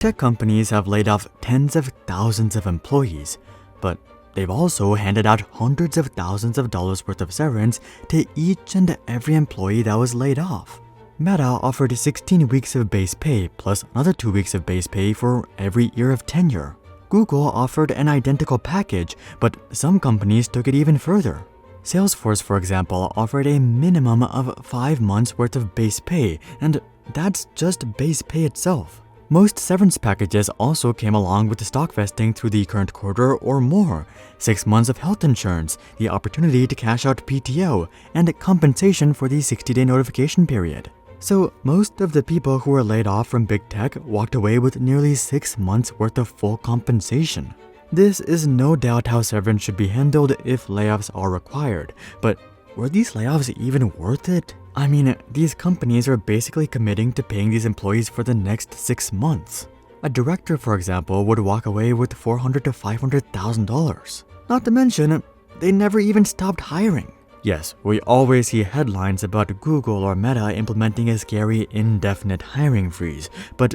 Tech companies have laid off tens of thousands of employees, but they've also handed out hundreds of thousands of dollars worth of severance to each and every employee that was laid off. Meta offered 16 weeks of base pay plus another 2 weeks of base pay for every year of tenure. Google offered an identical package, but some companies took it even further. Salesforce, for example, offered a minimum of 5 months worth of base pay, and that's just base pay itself. Most severance packages also came along with the stock vesting through the current quarter or more, 6 months of health insurance, the opportunity to cash out PTO, and compensation for the 60-day notification period. So most of the people who were laid off from big tech walked away with nearly 6 months worth of full compensation. This is no doubt how severance should be handled if layoffs are required, but were these layoffs even worth it? I mean, these companies are basically committing to paying these employees for the next 6 months. A director, for example, would walk away with $400,000 to $500,000. Not to mention, they never even stopped hiring. Yes, we always see headlines about Google or Meta implementing a scary indefinite hiring freeze, but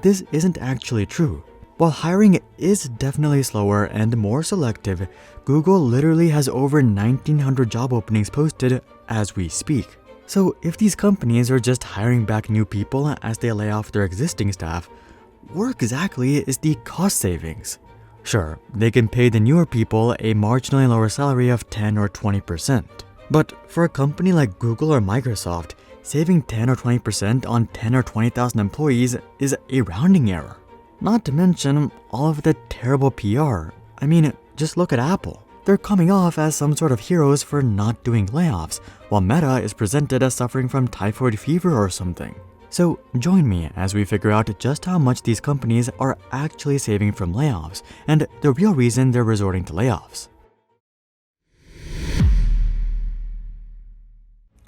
this isn't actually true. While hiring is definitely slower and more selective, Google literally has over 1,900 job openings posted as we speak. So if these companies are just hiring back new people as they lay off their existing staff, where exactly is the cost savings? Sure, they can pay the newer people a marginally lower salary of 10 or 20%. But for a company like Google or Microsoft, saving 10 or 20% on 10 or 20,000 employees is a rounding error. Not to mention all of the terrible PR. I mean, just look at Apple. They're coming off as some sort of heroes for not doing layoffs, while Meta is presented as suffering from typhoid fever or something. So join me as we figure out just how much these companies are actually saving from layoffs and the real reason they're resorting to layoffs.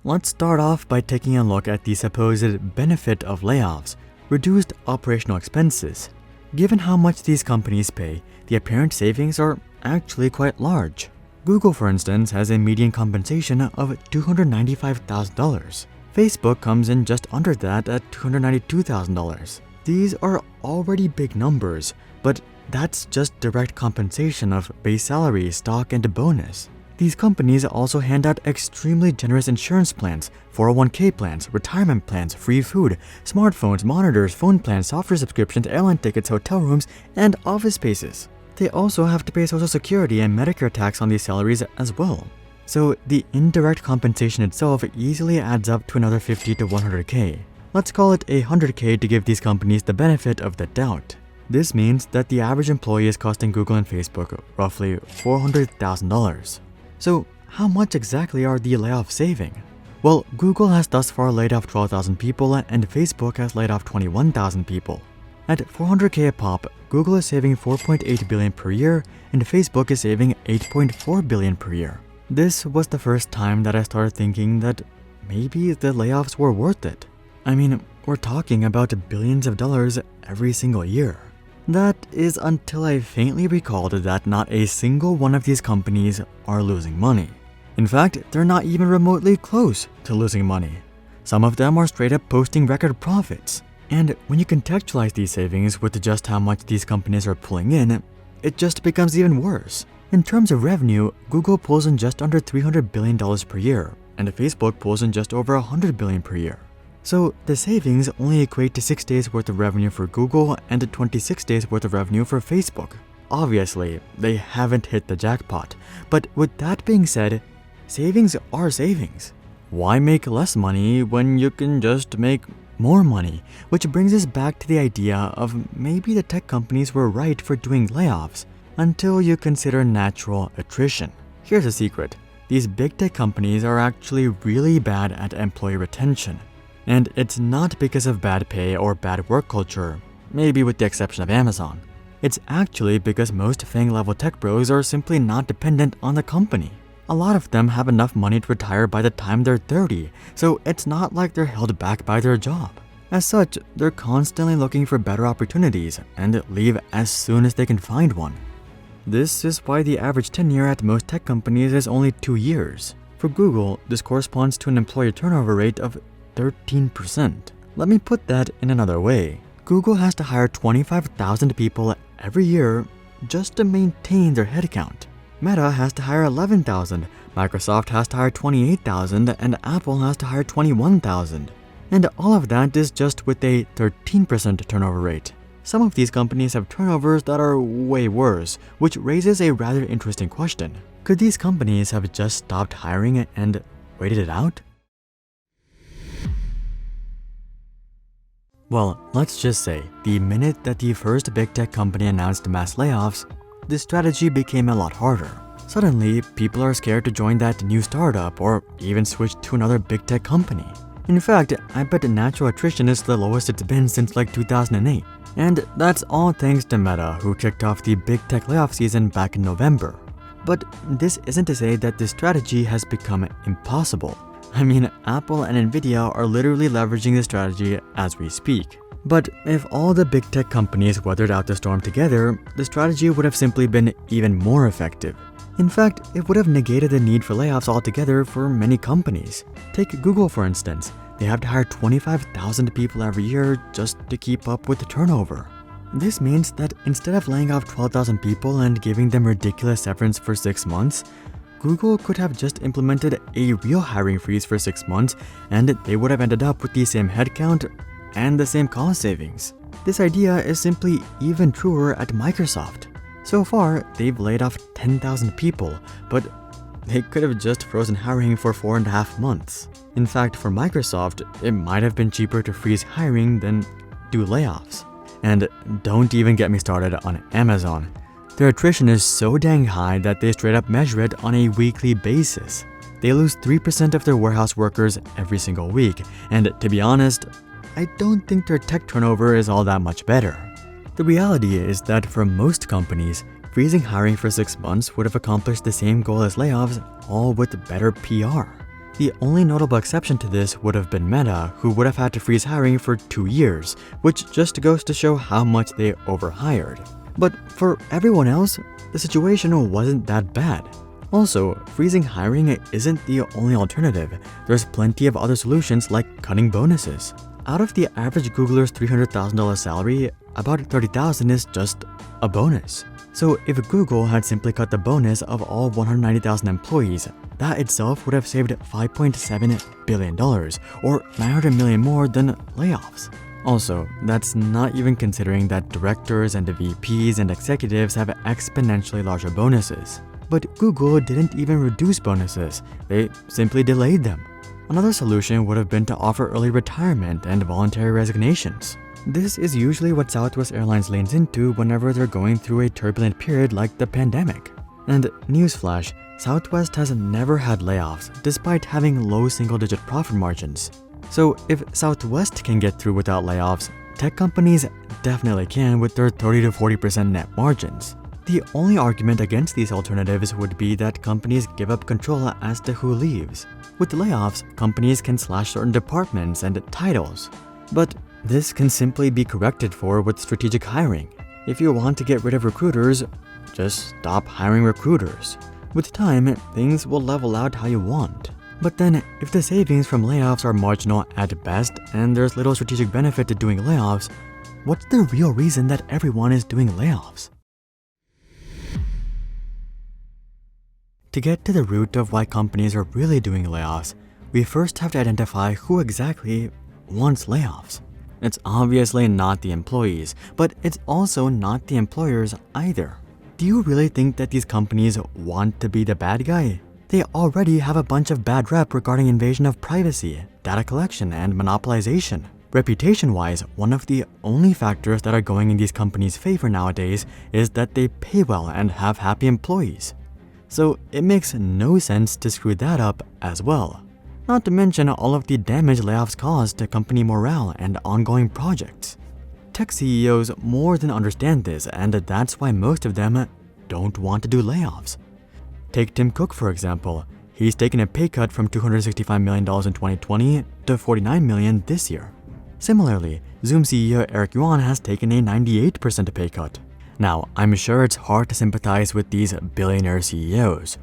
Let's start off by taking a look at the supposed benefit of layoffs: reduced operational expenses. Given how much these companies pay, the apparent savings are actually quite large. Google, for instance, has a median compensation of $295,000. Facebook comes in just under that at $292,000. These are already big numbers, but that's just direct compensation of base salary, stock, and a bonus. These companies also hand out extremely generous insurance plans, 401k plans, retirement plans, free food, smartphones, monitors, phone plans, software subscriptions, airline tickets, hotel rooms, and office spaces. They also have to pay Social Security and Medicare tax on these salaries as well. So the indirect compensation itself easily adds up to another 50 to 100k. Let's call it 100k to give these companies the benefit of the doubt. This means that the average employee is costing Google and Facebook roughly $400,000. So how much exactly are the layoffs saving? Well, Google has thus far laid off 12,000 people and Facebook has laid off 21,000 people. At 400k a pop, Google is saving $4.8 billion per year and Facebook is saving $8.4 billion per year. This was the first time that I started thinking that maybe the layoffs were worth it. I mean, we're talking about billions of dollars every single year. That is until I faintly recalled that not a single one of these companies are losing money. In fact, they're not even remotely close to losing money. Some of them are straight up posting record profits. And when you contextualize these savings with just how much these companies are pulling in, it just becomes even worse. In terms of revenue, Google pulls in just under $300 billion per year, and Facebook pulls in just over $100 billion per year. So the savings only equate to 6 days worth of revenue for Google and 26 days worth of revenue for Facebook. Obviously, they haven't hit the jackpot, but with that being said, savings are savings. Why make less money when you can just make more money? Which brings us back to the idea of maybe the tech companies were right for doing layoffs until you consider natural attrition. Here's a secret: these big tech companies are actually really bad at employee retention. And it's not because of bad pay or bad work culture, maybe with the exception of Amazon. It's actually because most FANG-level tech bros are simply not dependent on the company. A lot of them have enough money to retire by the time they're 30, so it's not like they're held back by their job. As such, they're constantly looking for better opportunities and leave as soon as they can find one. This is why the average tenure at most tech companies is only 2 years. For Google, this corresponds to an employee turnover rate of 13%. Let me put that in another way. Google has to hire 25,000 people every year just to maintain their headcount. Meta has to hire 11,000, Microsoft has to hire 28,000, and Apple has to hire 21,000. And all of that is just with a 13% turnover rate. Some of these companies have turnovers that are way worse, which raises a rather interesting question. Could these companies have just stopped hiring and waited it out? Well, let's just say, the minute that the first big tech company announced mass layoffs, the strategy became a lot harder. Suddenly, people are scared to join that new startup or even switch to another big tech company. In fact, I bet natural attrition is the lowest it's been since like 2008. And that's all thanks to Meta, who kicked off the big tech layoff season back in November. But this isn't to say that this strategy has become impossible. I mean, Apple and Nvidia are literally leveraging this strategy as we speak. But if all the big tech companies weathered out the storm together, the strategy would have simply been even more effective. In fact, it would have negated the need for layoffs altogether for many companies. Take Google for instance. They have to hire 25,000 people every year just to keep up with the turnover. This means that instead of laying off 12,000 people and giving them ridiculous severance for 6 months, Google could have just implemented a real hiring freeze for 6 months and they would have ended up with the same headcount and the same cost savings. This idea is simply even truer at Microsoft. So far, they've laid off 10,000 people, but they could have just frozen hiring for 4.5 months. In fact, for Microsoft, it might have been cheaper to freeze hiring than do layoffs. And don't even get me started on Amazon. Their attrition is so dang high that they straight up measure it on a weekly basis. They lose 3% of their warehouse workers every single week, and to be honest, I don't think their tech turnover is all that much better. The reality is that for most companies, freezing hiring for 6 months would have accomplished the same goal as layoffs, all with better PR. The only notable exception to this would have been Meta, who would have had to freeze hiring for 2 years, which just goes to show how much they overhired. But for everyone else, the situation wasn't that bad. Also, freezing hiring isn't the only alternative. There's plenty of other solutions like cutting bonuses. Out of the average Googler's $300,000 salary, about $30,000 is just a bonus. So if Google had simply cut the bonus of all 190,000 employees, that itself would have saved $5.7 billion, or $900 million more than layoffs. Also, that's not even considering that directors and the VPs and executives have exponentially larger bonuses. But Google didn't even reduce bonuses, they simply delayed them. Another solution would have been to offer early retirement and voluntary resignations. This is usually what Southwest Airlines leans into whenever they're going through a turbulent period like the pandemic. And newsflash, Southwest has never had layoffs despite having low single-digit profit margins. So if Southwest can get through without layoffs, tech companies definitely can with their 30 to 40% net margins. The only argument against these alternatives would be that companies give up control as to who leaves. With layoffs, companies can slash certain departments and titles. But this can simply be corrected for with strategic hiring. If you want to get rid of recruiters, just stop hiring recruiters. With time, things will level out how you want. But then, if the savings from layoffs are marginal at best and there's little strategic benefit to doing layoffs, what's the real reason that everyone is doing layoffs? To get to the root of why companies are really doing layoffs, we first have to identify who exactly wants layoffs. It's obviously not the employees, but it's also not the employers either. Do you really think that these companies want to be the bad guy? They already have a bunch of bad rep regarding invasion of privacy, data collection, and monopolization. Reputation-wise, one of the only factors that are going in these companies' favor nowadays is that they pay well and have happy employees. So it makes no sense to screw that up as well. Not to mention all of the damage layoffs cause to company morale and ongoing projects. Tech CEOs more than understand this, and that's why most of them don't want to do layoffs. Take Tim Cook for example. He's taken a pay cut from $265 million in 2020 to $49 million this year. Similarly, Zoom CEO Eric Yuan has taken a 98% pay cut. Now, I'm sure it's hard to sympathize with these billionaire CEOs.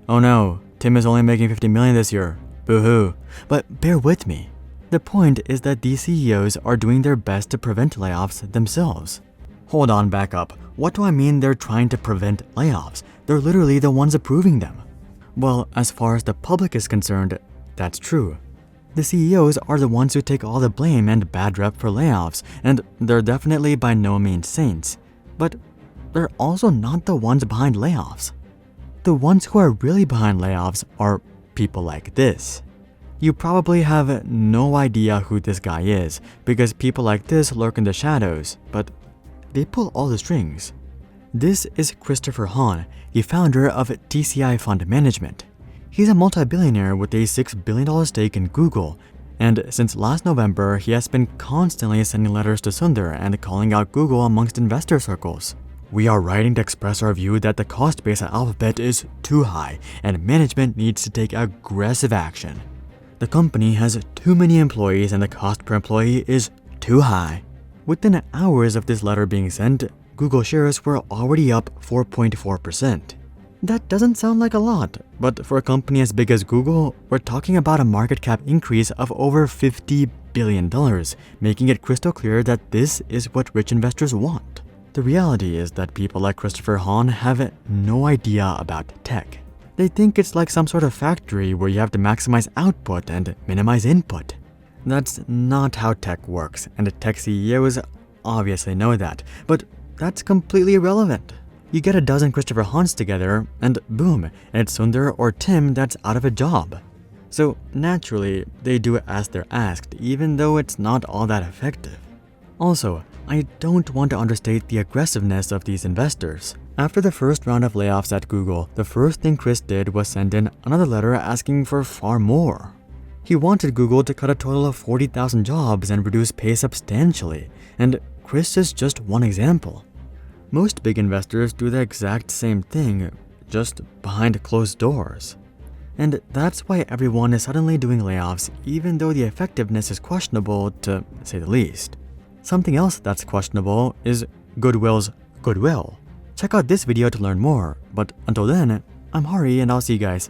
Oh no, Tim is only making $50 million this year. Boo-hoo. But bear with me. The point is that these CEOs are doing their best to prevent layoffs themselves. Hold on, back up. What do I mean they're trying to prevent layoffs? They're literally the ones approving them. Well, as far as the public is concerned, that's true. The CEOs are the ones who take all the blame and bad rep for layoffs, and they're definitely by no means saints. But they're also not the ones behind layoffs. The ones who are really behind layoffs are people like this. You probably have no idea who this guy is, because people like this lurk in the shadows, but they pull all the strings. This is Christopher Hahn, the founder of TCI Fund Management. He's a multi-billionaire with a $6 billion stake in Google, and since last November, he has been constantly sending letters to Sundar and calling out Google amongst investor circles. We are writing to express our view that the cost base at Alphabet is too high, and management needs to take aggressive action. The company has too many employees and the cost per employee is too high. Within hours of this letter being sent, Google shares were already up 4.4%. That doesn't sound like a lot, but for a company as big as Google, we're talking about a market cap increase of over $50 billion, making it crystal clear that this is what rich investors want. The reality is that people like Christopher Hahn have no idea about tech. They think it's like some sort of factory where you have to maximize output and minimize input. That's not how tech works, and the tech CEOs obviously know that, but that's completely irrelevant. You get a dozen Christopher Hahns together, and boom, it's Sundar or Tim that's out of a job. So naturally, they do it as they're asked, even though it's not all that effective. Also, I don't want to understate the aggressiveness of these investors. After the first round of layoffs at Google, the first thing Chris did was send in another letter asking for far more. He wanted Google to cut a total of 40,000 jobs and reduce pay substantially, and Chris is just one example. Most big investors do the exact same thing, just behind closed doors. And that's why everyone is suddenly doing layoffs, even though the effectiveness is questionable, to say the least. Something else that's questionable is Goodwill's goodwill. Check out this video to learn more, but until then, I'm Hari and I'll see you guys